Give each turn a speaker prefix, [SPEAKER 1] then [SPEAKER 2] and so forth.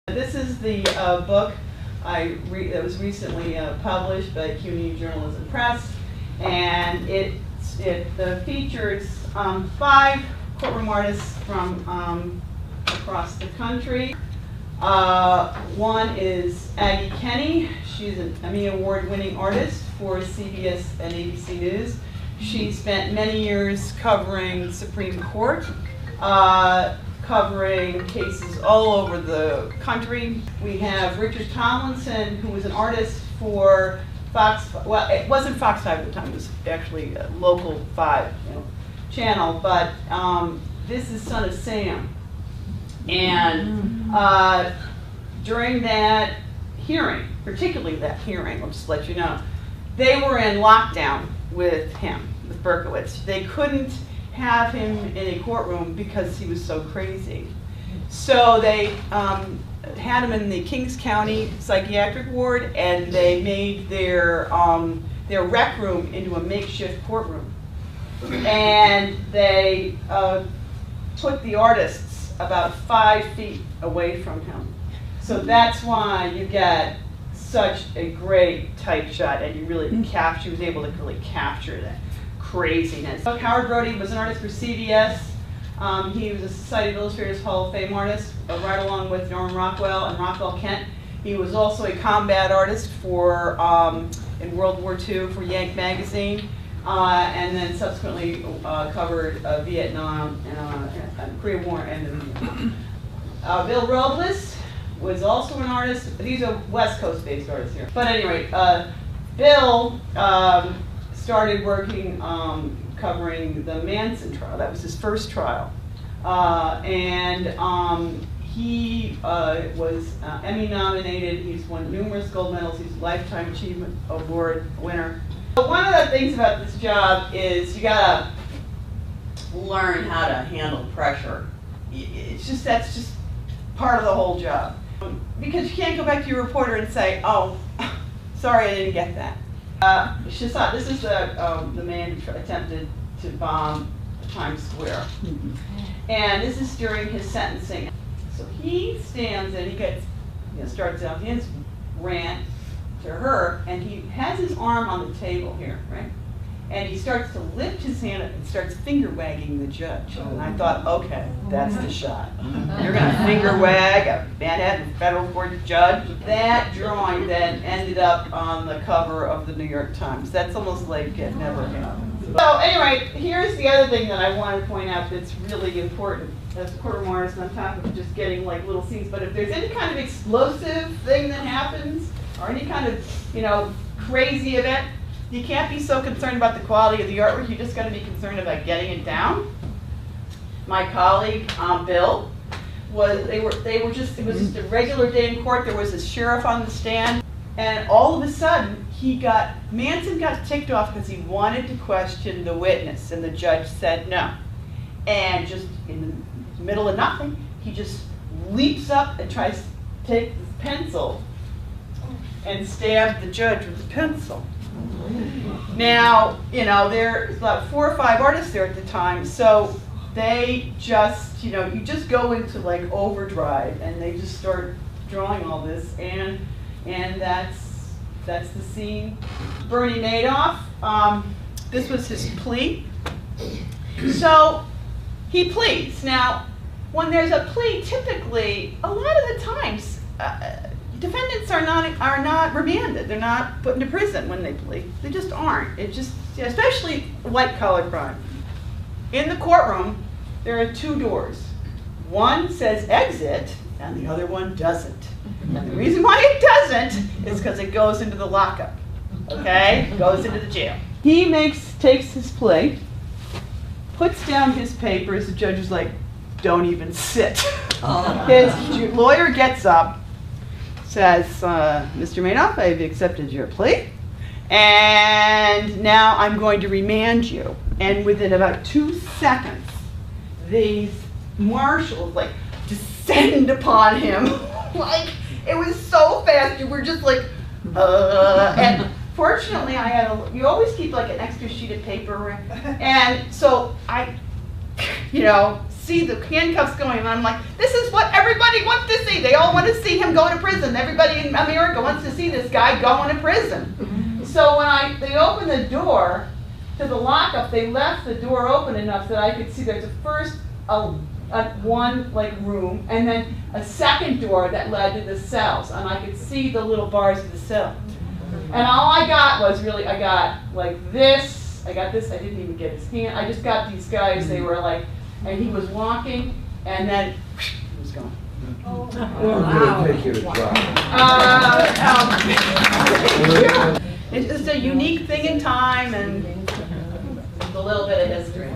[SPEAKER 1] This is the book that was recently published by CUNY Journalism Press, and it features 5 courtroom artists from across the country. One is Aggie Kenny. She's an Emmy Award-winning artist for CBS and ABC News. She spent many years covering Supreme Court, covering cases all over the country. We have Richard Tomlinson, who was an artist for Fox, well, it wasn't Fox 5 at the time, it was actually a local 5 channel, but this is Son of Sam. And during that hearing, particularly that hearing, I'll just let you know, they were in lockdown with him, with Berkowitz. They couldn't have him in a courtroom because he was so crazy. So they had him in the Kings County psychiatric ward, and they made their rec room into a makeshift courtroom. And they put the artists about 5 feet away from him. So that's why you get such a great tight shot, and you really capture, he was able to really capture that craziness. Howard Brody was an artist for CBS. He was a Society of Illustrators Hall of Fame artist, right along with Norman Rockwell and Rockwell Kent. He was also a combat artist for in World War II for Yank magazine, and then subsequently covered Vietnam and Korea War and the Vietnam. Bill Robles was also an artist. These are West Coast-based artists here. But anyway, Bill started working covering the Manson trial. That was his first trial. He was Emmy nominated. He's won numerous gold medals. He's a Lifetime Achievement Award winner. But one of the things about this job is you gotta learn how to handle pressure. That's just part of the whole job. Because you can't go back to your reporter and say, oh, sorry, I didn't get that. Shahzad, this is the man who attempted to bomb Times Square. And this is during his sentencing. So he stands and he gets, starts out his rant to her, and he has his arm on the table here, right? And he starts to lift his hand up and starts finger wagging the judge. And I thought, okay, that's the shot. You're going to finger wag a Manhattan federal court judge? That drawing then ended up on the cover of the New York Times. That's almost like it never happened. So anyway, here's the other thing that I want to point out that's really important as a courtroom artist, on top of just getting like little scenes. But if there's any kind of explosive thing that happens, or any kind of, crazy event, you can't be so concerned about the quality of the artwork. You just got to be concerned about getting it down. My colleague Bill it was just a regular day in court. There was a sheriff on the stand, and all of a sudden Manson got ticked off because he wanted to question the witness, and the judge said no. And just in the middle of nothing, he just leaps up and tries to take his pencil and stab the judge with the pencil. Now, there's about 4 or 5 artists there at the time, so they just, you just go into like overdrive, and they just start drawing all this, and that's the scene. Bernie Madoff, this was his plea. So he pleads. Now, when there's a plea, typically, a lot of the times, defendants are not remanded. They're not put into prison when they plead. They just aren't. It just, especially white-collar crime. In the courtroom, there are 2 doors. One says exit, and the other one doesn't. And the reason why it doesn't is because it goes into the lockup. Okay, it goes into the jail. He takes his plea, puts down his papers. The judge is like, "Don't even sit." His lawyer gets up, says, "Mr. Madoff, I've accepted your plea, and now I'm going to remand you." And within about 2 seconds, these marshals descend upon him. It was so fast. You were just like, and fortunately, you always keep an extra sheet of paper, and so I, see the handcuffs going, and I'm like, this is what every everybody wants to see. They all want to see him go to prison. Everybody in America wants to see this guy going to prison. So when they opened the door to the lockup, they left the door open enough that I could see there's one like room, and then a second door that led to the cells, and I could see the little bars of the cell. And all I got was really, I got like this, I got this, I didn't even get his hand, I just got these guys, they were like, and he was walking, and then he was gone.
[SPEAKER 2] Oh, wow.
[SPEAKER 1] It's just a unique thing in time and a little bit of history.